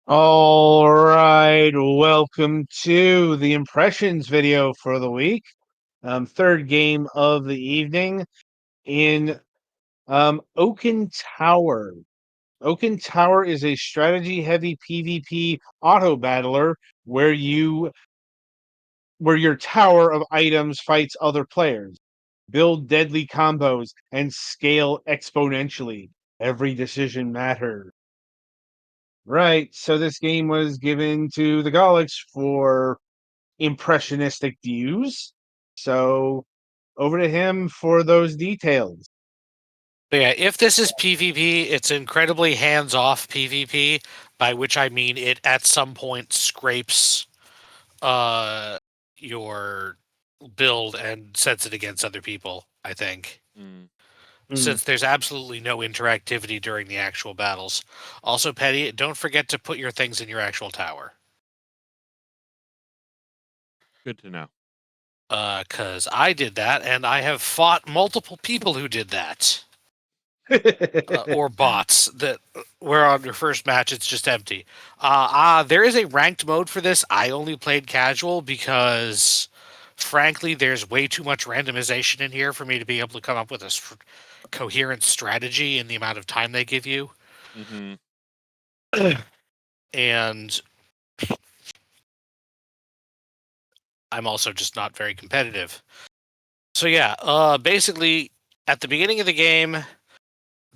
All right, welcome to the impressions video for the week. Third game of the evening in Oaken Tower. Oaken Tower is a strategy-heavy PvP auto battler where your tower of items fights other players. Build deadly combos and scale exponentially. Every decision matters. Right. So this game was given to the Golux for impressionistic views. So over to him for those details. But yeah, if this is PvP, it's incredibly hands-off PvP, by which I mean it at some point scrapes uh your build and sets it against other people, I think. Mm. Since there's absolutely no interactivity during the actual battles. Also, Petty, don't forget to put your things in your actual tower. Good to know. Because I did that, and I have fought multiple people who did that. Or bots that where on your first match it's just empty. There is a ranked mode for this. I only played casual because, frankly, there's way too much randomization in here for me to be able to come up with a coherent strategy in the amount of time they give you. Mm-hmm. And I'm also just not very competitive. So yeah, basically at the beginning of the game,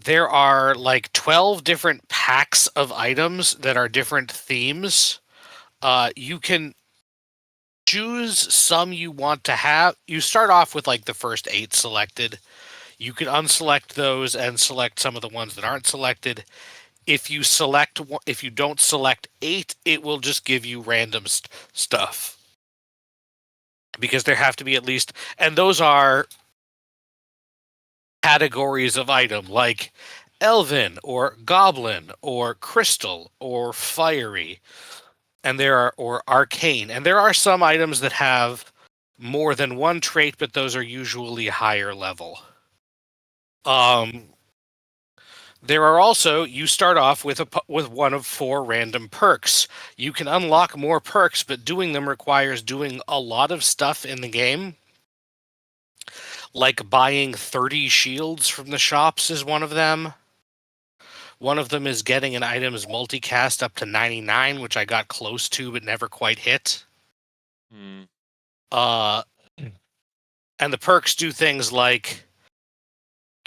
there are like 12 different packs of items that are different themes. You can choose some you want to have. You start off with like the first 8 selected. You can unselect those and select some of the ones that aren't selected. If you don't select 8, it will just give you random stuff. Because there have to be at least, and those are categories of item like elven or goblin or crystal or fiery, and there are or arcane, and there are some items that have more than one trait, but those are usually higher level. There are also, you start off with one of 4 random perks. You can unlock more perks, but doing them requires doing a lot of stuff in the game. Like buying 30 shields from the shops is one of them. One of them is getting an item's multicast up to 99, which I got close to but never quite hit. Mm. And the perks do things like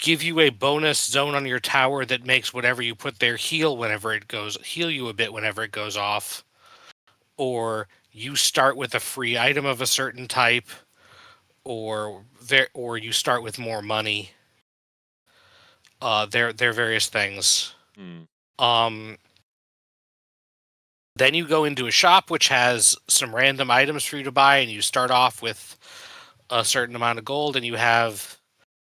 give you a bonus zone on your tower that makes whatever you put there heal you a bit whenever it goes off. Or you start with a free item of a certain type, or you start with more money. They're various things. Mm. Then you go into a shop which has some random items for you to buy, and you start off with a certain amount of gold, and you have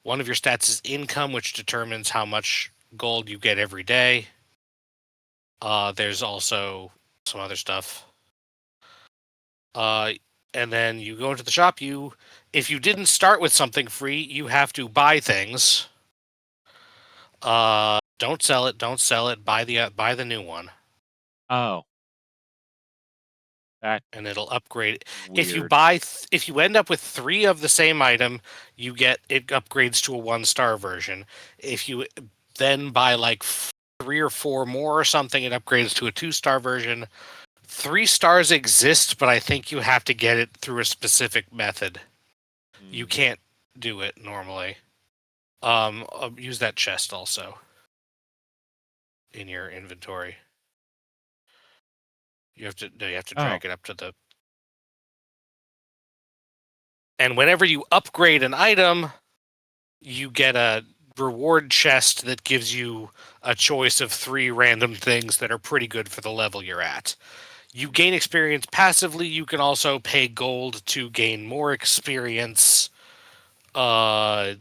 one of your stats is income, which determines how much gold you get every day. There's also some other stuff. And then you go into the shop. If you didn't start with something free, you have to buy things. Don't sell it. Don't sell it. Buy the new one. Oh. That And it'll upgrade. weird. If you end up with 3 of the same item, it upgrades to a 1-star version. If you then buy like 3 or 4 more or something, it upgrades to a 2-star version. 3 stars exist, but I think you have to get it through a specific method. You can't do it normally. Use that chest also in your inventory. You have to drag it up to the. And whenever you upgrade an item, you get a reward chest that gives you a choice of 3 random things that are pretty good for the level you're at. You gain experience passively. You can also pay gold to gain more experience, or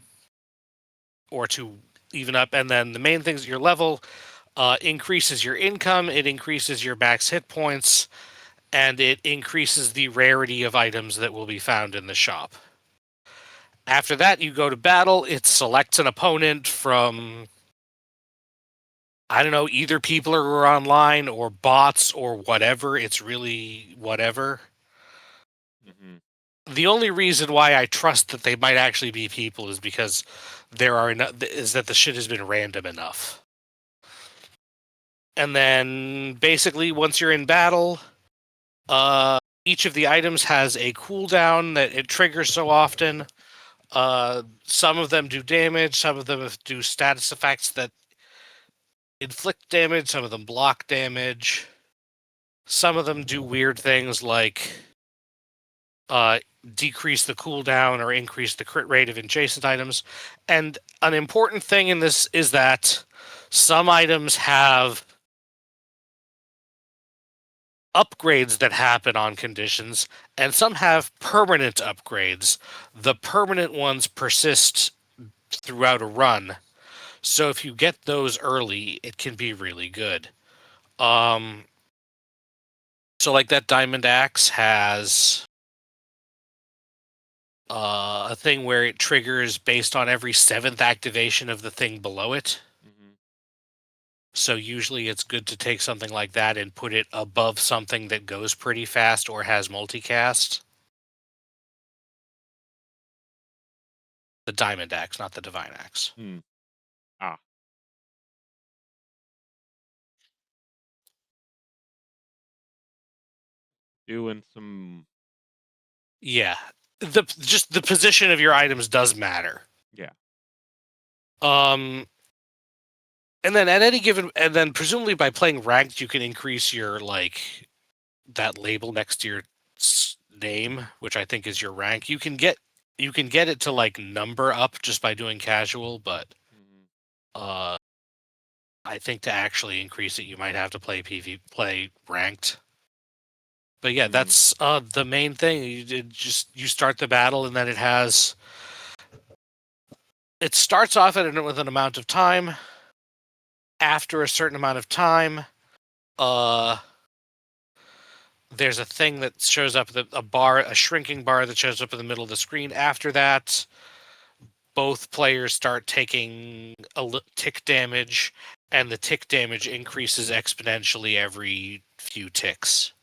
to even up. And then the main things, your level increases your income, it increases your max hit points, and it increases the rarity of items that will be found in the shop. After that, you go to battle. It selects an opponent from I don't know, either people are online or bots or whatever. It's really whatever. Hmm. The only reason why I trust that they might actually be people is because is that the shit has been random enough. And then basically once you're in battle, each of the items has a cooldown that it triggers so often. Some of them do damage, some of them do status effects that inflict damage, some of them block damage. Some of them do weird things like decrease the cooldown or increase the crit rate of adjacent items. And an important thing in this is that some items have upgrades that happen on conditions, and some have permanent upgrades. The permanent ones persist throughout a run. So if you get those early, it can be really good. So like that diamond axe has a thing where it triggers based on every 7th activation of the thing below it. Hmm. So usually it's good to take something like that and put it above something that goes pretty fast or has multicast. The diamond axe, not the divine axe. Mm. Ah. Doing some. Yeah. Just the position of your items does matter. Yeah. And then at any given, and then presumably by playing ranked, you can increase your that label next to your name, which I think is your rank. You can get it to like number up just by doing casual, but Hmm. I think to actually increase it, you might have to play ranked. But yeah, Mm. that's the main thing. You start the battle, and then it starts off with an amount of time. After a certain amount of time, there's a thing that shows up, a shrinking bar that shows up in the middle of the screen. After that, both players start taking tick damage, and the tick damage increases exponentially every few ticks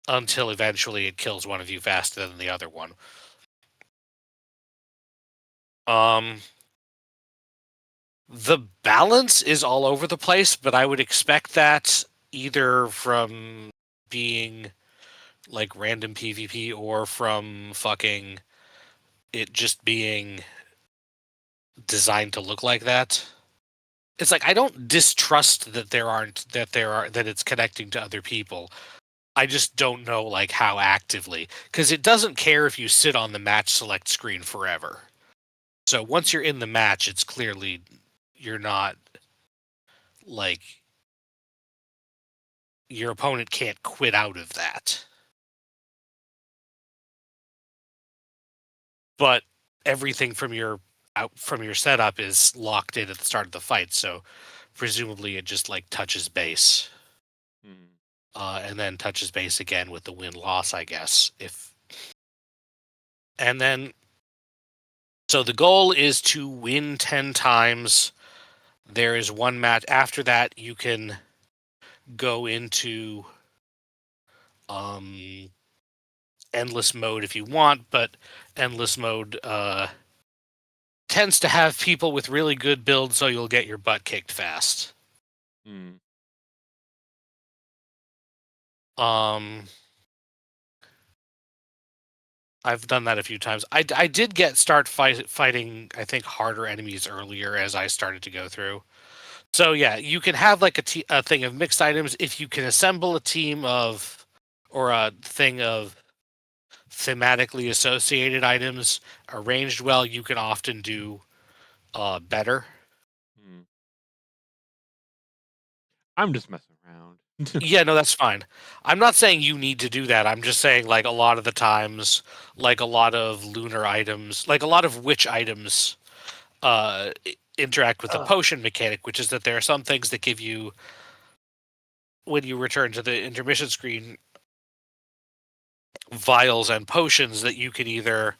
until eventually it kills one of you faster than the other one. The balance is all over the place, but I would expect that either from being like random PvP or from fucking it just being designed to look like that. It's like I don't distrust that it's connecting to other people. I just don't know like how actively, because it doesn't care if you sit on the match select screen forever. So once you're in the match, it's clearly you're not like your opponent can't quit out of that. But everything from your setup is locked in at the start of the fight, so presumably it just like touches base. Mm. And then touches base again with the win-loss, I guess. And then, so the goal is to win 10 times. There is one match. After that, you can go into endless mode if you want, but endless mode tends to have people with really good builds, so you'll get your butt kicked fast. Mm. I've done that a few times. I did start fighting, I think, harder enemies earlier as I started to go through. So yeah, you can have like a thing of mixed items if you can assemble a team of, or a thing of thematically associated items arranged well. You can often do better. Mm. I'm just messing around. Yeah, no, that's fine. I'm not saying you need to do that. I'm just saying like a lot of the times, like a lot of lunar items, like a lot of witch items interact with the potion mechanic, which is that there are some things that give you, when you return to the intermission screen, vials and potions that you can either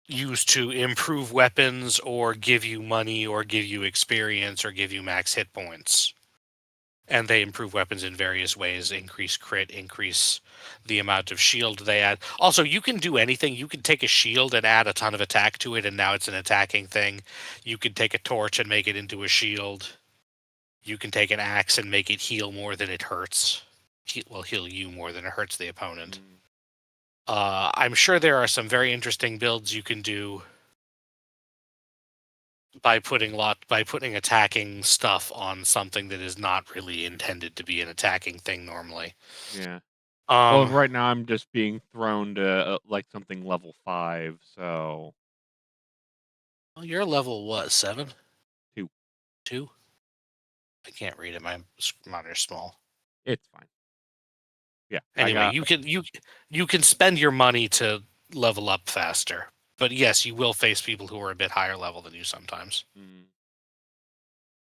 used to improve weapons or give you money or give you experience or give you max hit points. And they improve weapons in various ways, increase crit, increase the amount of shield they add. Also, you can do anything. You can take a shield and add a ton of attack to it, and now it's an attacking thing. You can take a torch and make it into a shield. You can take an axe and make it heal more than it hurts. Heal you more than it hurts the opponent. I'm sure there are some very interesting builds you can do by putting attacking stuff on something that is not really intended to be an attacking thing normally. Yeah. Well, Um, right now I'm just being thrown to like something level 5, so well, you're level what, 7? 2. 2? I can't read it. My monitor's small. It's fine. Yeah, I Anyway, got you can spend your money to level up faster. But yes, you will face people who are a bit higher level than you sometimes.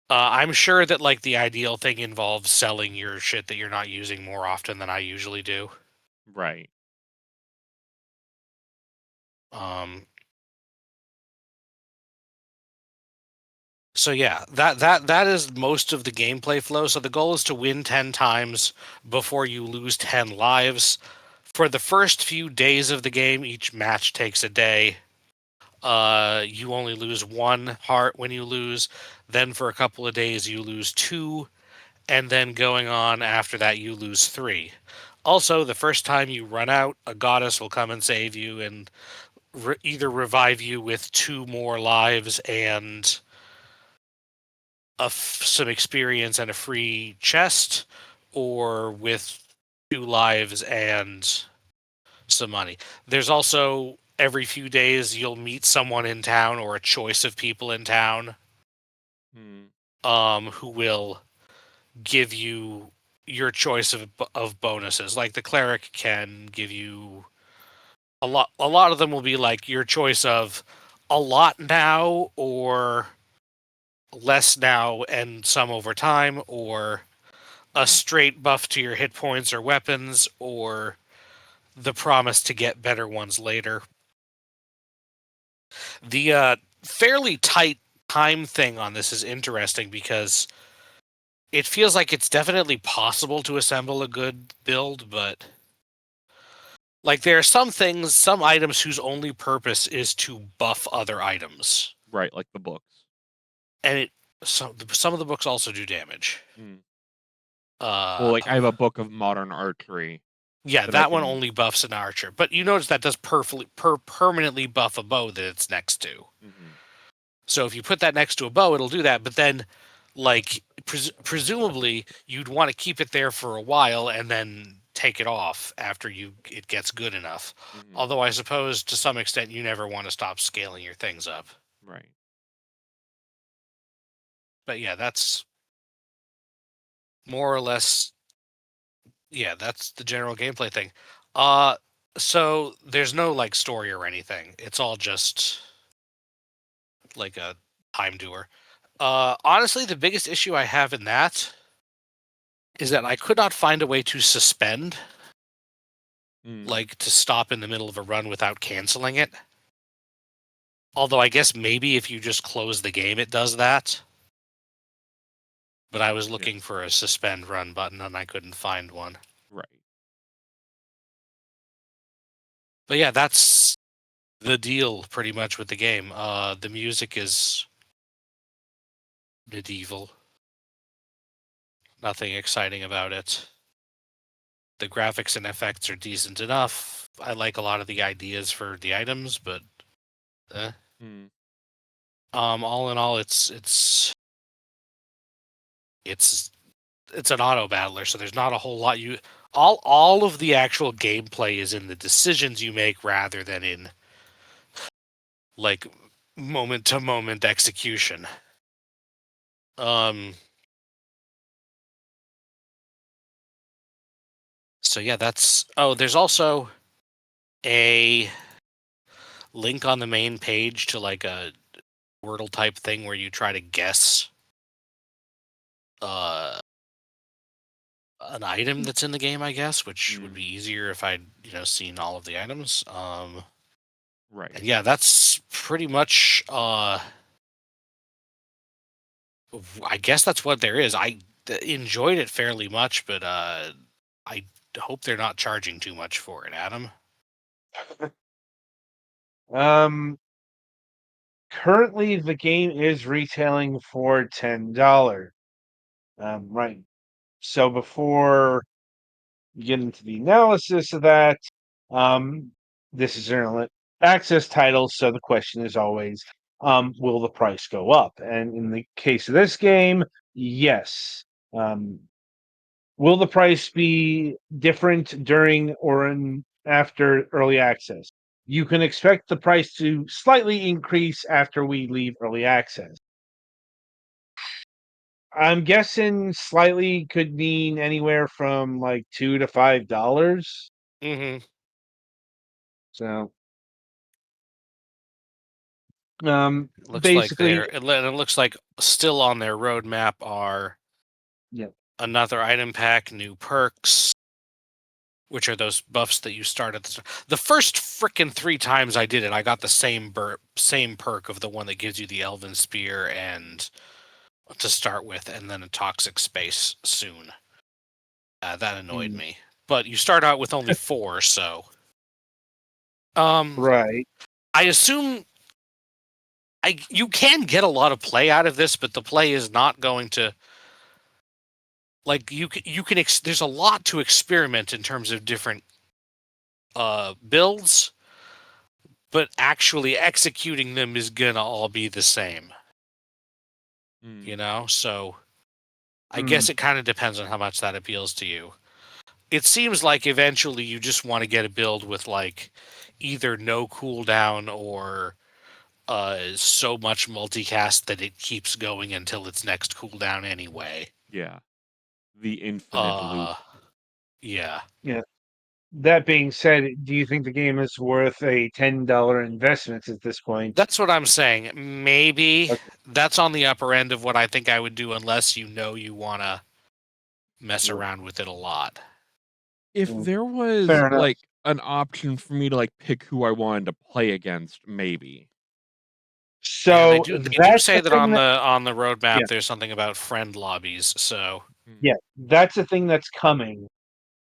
I'm sure that like the ideal thing involves selling your shit that you're not using more often than I usually do. right. So yeah, that is most of the gameplay flow. So the goal is to win 10 times before you lose 10 lives. For the first few days of the game, each match takes a day. You only lose 1 heart when you lose. Then for a couple of days you lose 2, and then going on after that you lose 3. Also, the first time you run out, a goddess will come and save you and either revive you with 2 more lives and some experience and a free chest, or with 2 lives and some money. There's also every few days you'll meet someone in town or a choice of people in town who will give you your choice of bonuses. Like the cleric can give you a lot of them will be like your choice of a lot now or less now and some over time, or a straight buff to your hit points or weapons, or the promise to get better ones later. The fairly tight time thing on this is interesting because it feels like it's definitely possible to assemble a good build, but like there are some items whose only purpose is to buff other items. Right, like the books. And some of the books also do damage. Well, like I have a book of modern archery. Yeah, That I that one can only buffs an archer, but you notice that does permanently buff a bow that it's next to. So if you put that next to a bow, it'll do that. But then, like presumably, you'd want to keep it there for a while and then take it off after it gets good enough. Although I suppose to some extent you never want to stop scaling your things up. Right. But yeah, that's more or less. Yeah, that's the general gameplay thing. So there's no like story or anything. It's all just like a time doer. Honestly, the biggest issue I have in that is that I could not find a way to suspend, like to stop in the middle of a run without canceling it. Although I guess maybe if you just close the game, it does that. But I was looking for a suspend run button and I couldn't find one. Right. But yeah, that's the deal pretty much with the game. The music is medieval. Nothing exciting about it. The graphics and effects are decent enough. I like a lot of the ideas for the items, but all in all, it's an auto battler, so there's not a whole lot all of the actual gameplay is in the decisions you make rather than in like moment to moment execution. So yeah, there's also a link on the main page to like a Wordle type thing where you try to guess an item that's in the game, I guess, which would be easier if I'd seen all of the items. Right. And yeah, that's pretty much, I guess that's what there is. I enjoyed it fairly much, but I hope they're not charging too much for it, Adam. Um, Currently the game is retailing for $10. Right. So before you get into the analysis of that, um, this is an early access title, so the question is always, will the price go up? And in the case of this game, yes. Will the price be different during or after early access? You can expect the price to slightly increase after we leave early access. I'm guessing slightly could mean anywhere from like $2 to $5. Mm-hmm. So, Looks like basically, it looks like still on their roadmap are yeah. another item pack, new perks, which are those buffs that you start at the first frickin' 3 times I did it. I got the same perk of the one that gives you the Elven Spear and to start with, and then a toxic space soon. That annoyed Mm, me. But you start out with only 4, so right. I assume you can get a lot of play out of this, but the play is not going to like you can there's a lot to experiment in terms of different builds, but actually executing them is gonna all be the same. You know, so I guess it kind of depends on how much that appeals to you. It seems like eventually you just want to get a build with like either no cooldown or so much multicast that it keeps going until its next cooldown anyway. Yeah. The infinite loop. Yeah. Yeah. That being said, do you think the game is worth a $10 investment at this point? That's what I'm saying. Maybe Okay. that's on the upper end of what I think I would do unless you know you want to mess Yeah. around with it a lot. If Mm, there was fair enough. like an option for me to like pick who I wanted to play against, maybe. Yeah, So they do that's say the that thing that, on the roadmap yeah, there's something about friend lobbies, so yeah, that's the thing that's coming.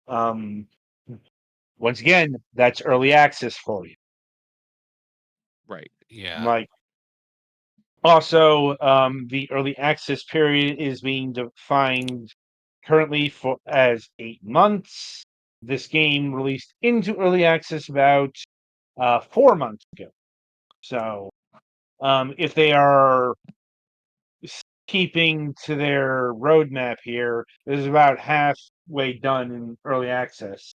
Um, Once again, that's early access for you. Right. yeah. Like, also, the early access period is being defined currently for as 8 months. This game released into early access about 4 months ago. So, if they are keeping to their roadmap here, it is about halfway done in early access.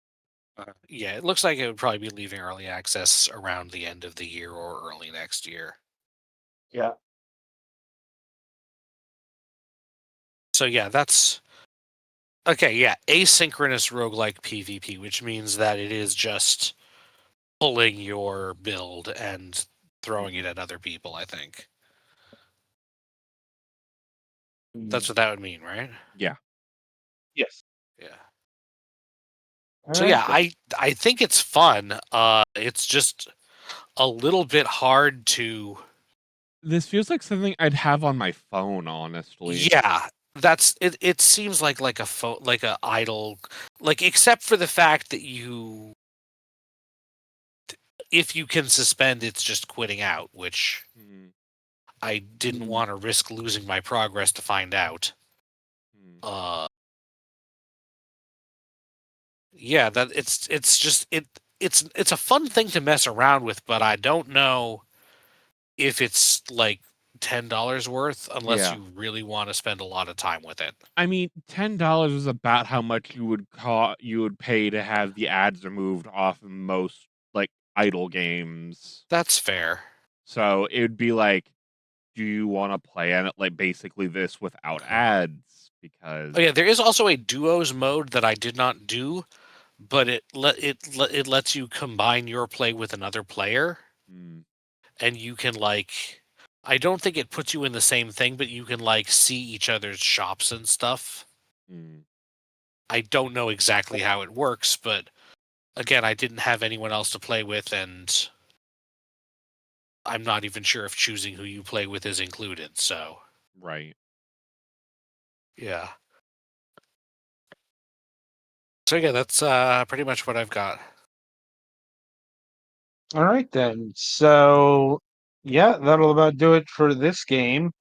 Yeah, it looks like it would probably be leaving early access around the end of the year or early next year. Yeah. So yeah, that's okay, yeah, asynchronous roguelike PvP, which means that it is just pulling your build and throwing it at other people, I think. That's what that would mean, right? Yeah. Yes. Yeah. All So right yeah, then. I think it's fun. It's just a little bit hard to This feels like something I'd have on my phone, honestly. yeah, that's it. It seems like a like a idle, like except for the fact that if you can suspend, it's just quitting out, which Hmm. I didn't Mm, want to risk losing my progress to find out. Hmm. Uh, yeah, that it's just it's a fun thing to mess around with, but I don't know if it's like $10 worth unless Yeah. you really want to spend a lot of time with it. I mean, $10 is about how much you would pay to have the ads removed off of most like idle games. That's fair. So it would be like, do you want to play on it like basically this without ads? Oh Because yeah, there is also a duos mode that I did not do, but it lets you combine your play with another player, mm, and you can like I don't think it puts you in the same thing, but you can like see each other's shops and stuff. mm, I don't know exactly how it works, but again, I didn't have anyone else to play with, and I'm not even sure if choosing who you play with is included. So Right. yeah. So yeah, that's pretty much what I've got. All right then. So yeah, that'll about do it for this game.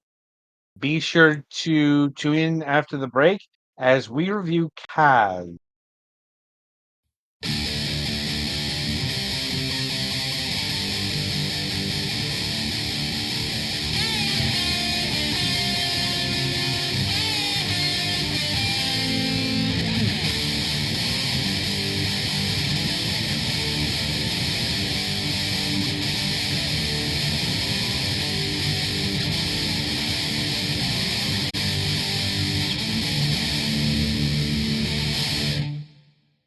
Be sure to tune in after the break as we review Kaz.